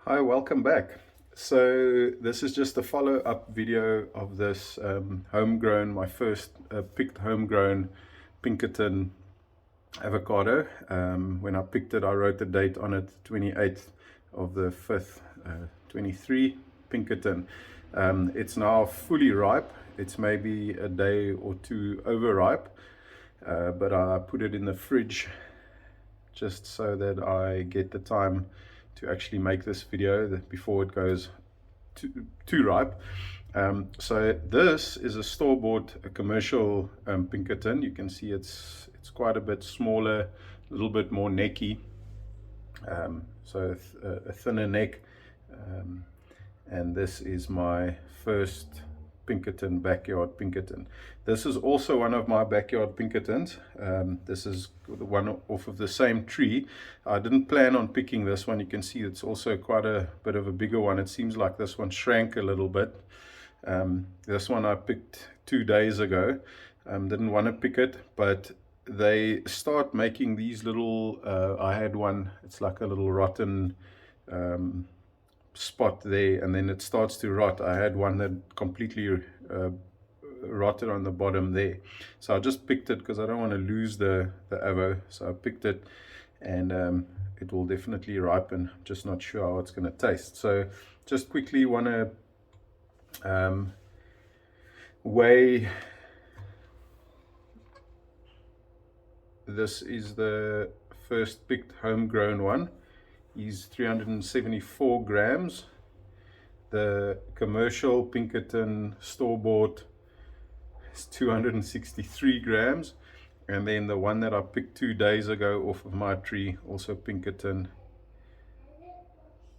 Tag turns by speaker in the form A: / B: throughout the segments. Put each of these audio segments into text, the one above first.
A: Hi, welcome back. So this is just a follow-up video of this homegrown, my first picked homegrown Pinkerton avocado. When I picked it, I wrote the date on it, 28th of the 5th, 23, Pinkerton. It's now fully ripe. It's maybe a day or two overripe, but I put it in the fridge just so that I get the time to actually make this video before it goes too ripe. So this is a store-bought, a commercial Pinkerton. You can see it's quite a bit smaller, a little bit more necky, so a thinner neck. And this is my first Pinkerton, backyard Pinkerton. This is also one of my backyard Pinkertons. This is the one off of the same tree. I didn't plan on picking this one. You can see it's also quite a bit of a bigger one. It seems like this one shrank a little bit. This one I picked 2 days ago. Didn't want to pick it, but they start making these little, I had one, it's like a little rotten spot there, and then it starts to rot. I had one that completely rotted on the bottom there, so I just picked it because I don't want to lose the avo. So I picked it, and it will definitely ripen. Just not sure how it's going to taste. So just quickly want to weigh. This is the first picked homegrown one. Is 374 grams. The commercial Pinkerton store-bought is 263 grams. And then the one that I picked 2 days ago off of my tree, also Pinkerton,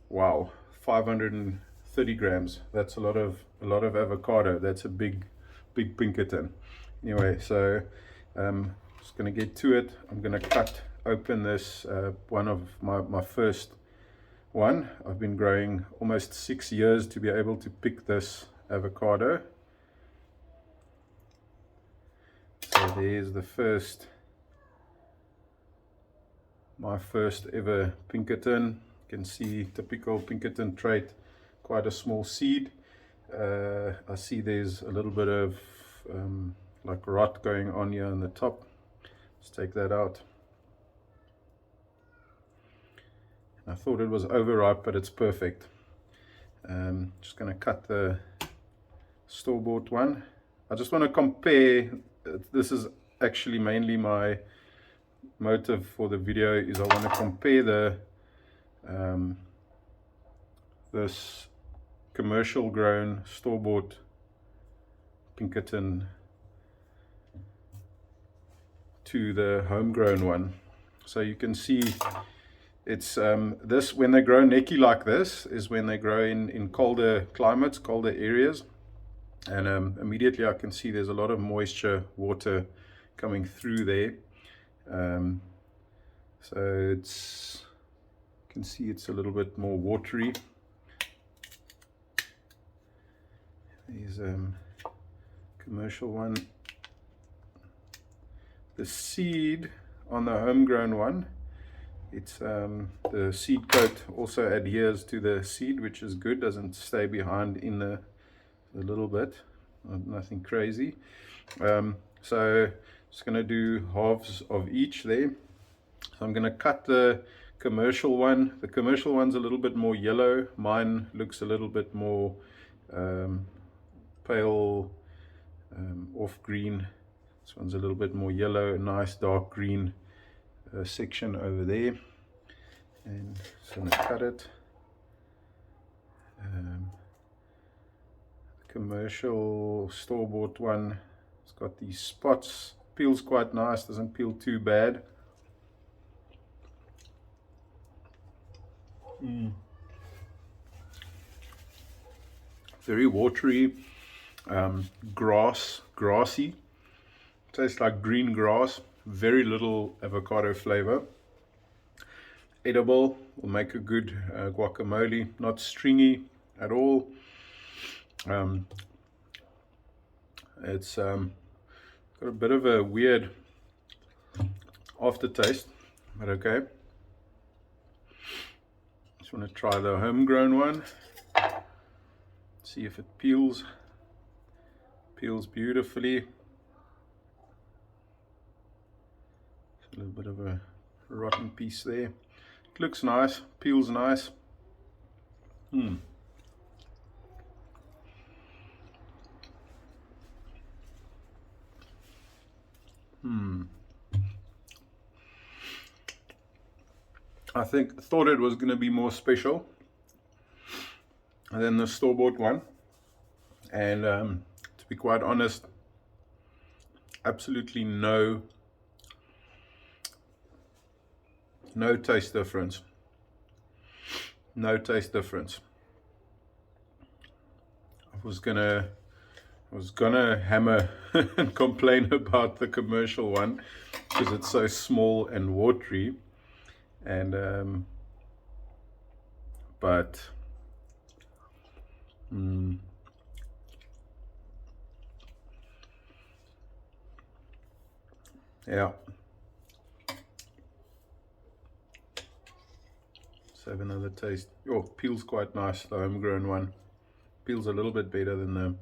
A: wow, 530 grams. That's a lot of avocado. That's a big Pinkerton. Anyway, so just gonna get to it. I'm gonna cut open this one of my first one. I've been growing almost 6 years to be able to pick this avocado. So there's the first, my first ever Pinkerton. You can see typical Pinkerton trait, quite a small seed. I see there's a little bit of like rot going on here on the top. Let's take that out. I thought it was overripe, but it's perfect. Just going to cut the store-bought one. I just want to compare. This is actually mainly my motive for the video, is I want to compare the this commercial grown store-bought Pinkerton to the homegrown one. So you can see it's this, when they grow necky like this, is when they grow in colder climates, colder areas. And immediately I can see there's a lot of moisture, water coming through there. So it's, you can see it's a little bit more watery. There's commercial one. The seed on the homegrown one, it's the seed coat also adheres to the seed, which is good, doesn't stay behind in a little bit, nothing crazy. So just going to do halves of each there. So I'm going to cut the commercial one. The commercial one's a little bit more yellow. Mine looks a little bit more pale, off green. This one's a little bit more yellow, a nice dark green section over there. And just going to cut it. The commercial store-bought one, it's got these spots. Peels quite nice, doesn't peel too bad. Very watery, grassy. Tastes like green grass. Very little avocado flavor. Edible, will make a good guacamole. Not stringy at all. It's got a bit of a weird aftertaste, but okay. Just want to try the homegrown one, see if it peels beautifully. A little bit of a rotten piece there. It looks nice, peels nice. I thought it was going to be more special than the store-bought one, and to be quite honest, absolutely no taste difference. No taste difference. I was gonna hammer and complain about the commercial one because it's so small and watery, and but yeah. Let's have another taste. Oh, peels quite nice, the homegrown one. Peels a little bit better than the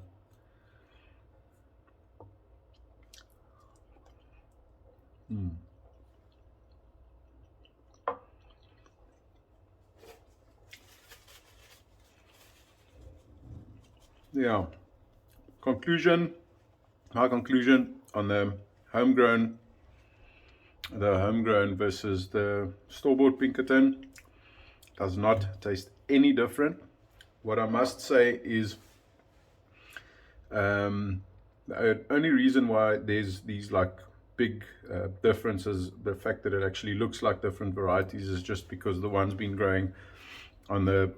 A: yeah. My conclusion on the homegrown versus the store-bought Pinkerton does not taste any different. What I must say is the only reason why there's these like big differences, the fact that it actually looks like different varieties, is just because the one's been growing on the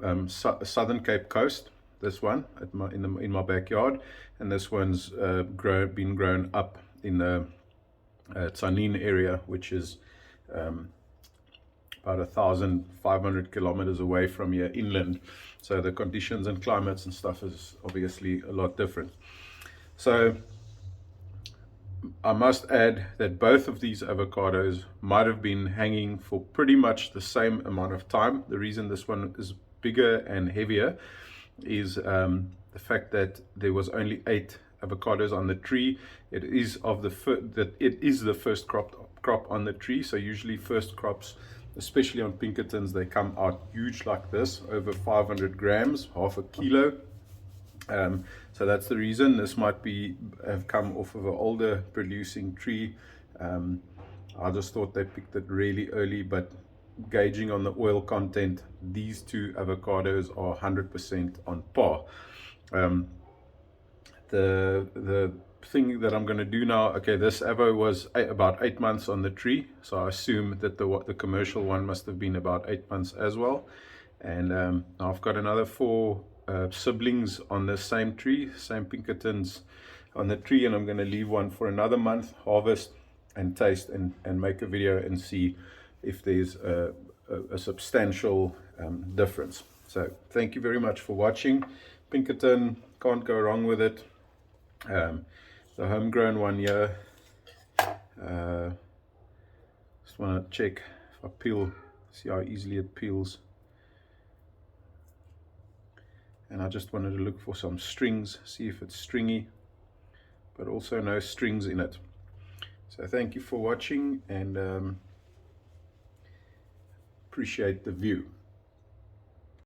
A: southern Cape Coast, this one in my backyard, and this one's been grown up in the Tsanin area, which is about 1,500 kilometers away from here inland. So the conditions and climates and stuff is obviously a lot different. So I must add that both of these avocados might have been hanging for pretty much the same amount of time. The reason this one is bigger and heavier is the fact that there was only 8 avocados on the tree. It is the first crop on the tree. So usually first crops, especially on Pinkertons, they come out huge like this, over 500 grams, half a kilo. So that's the reason. This might have come off of an older producing tree. I just thought they picked it really early, but gauging on the oil content, these two avocados are 100% on par. The thing that I'm going to do now, okay, this avo was about 8 months on the tree, so I assume that the commercial one must have been about 8 months as well. And now I've got another 4 siblings on the same tree, same Pinkertons on the tree, and I'm going to leave one for another month, harvest and taste, and make a video and see if there's a substantial difference. So thank you very much for watching. Pinkerton, can't go wrong with it. The homegrown one here, just want to check if I peel, see how easily it peels. And I just wanted to look for some strings, see if it's stringy, but also no strings in it. So thank you for watching, and appreciate the view.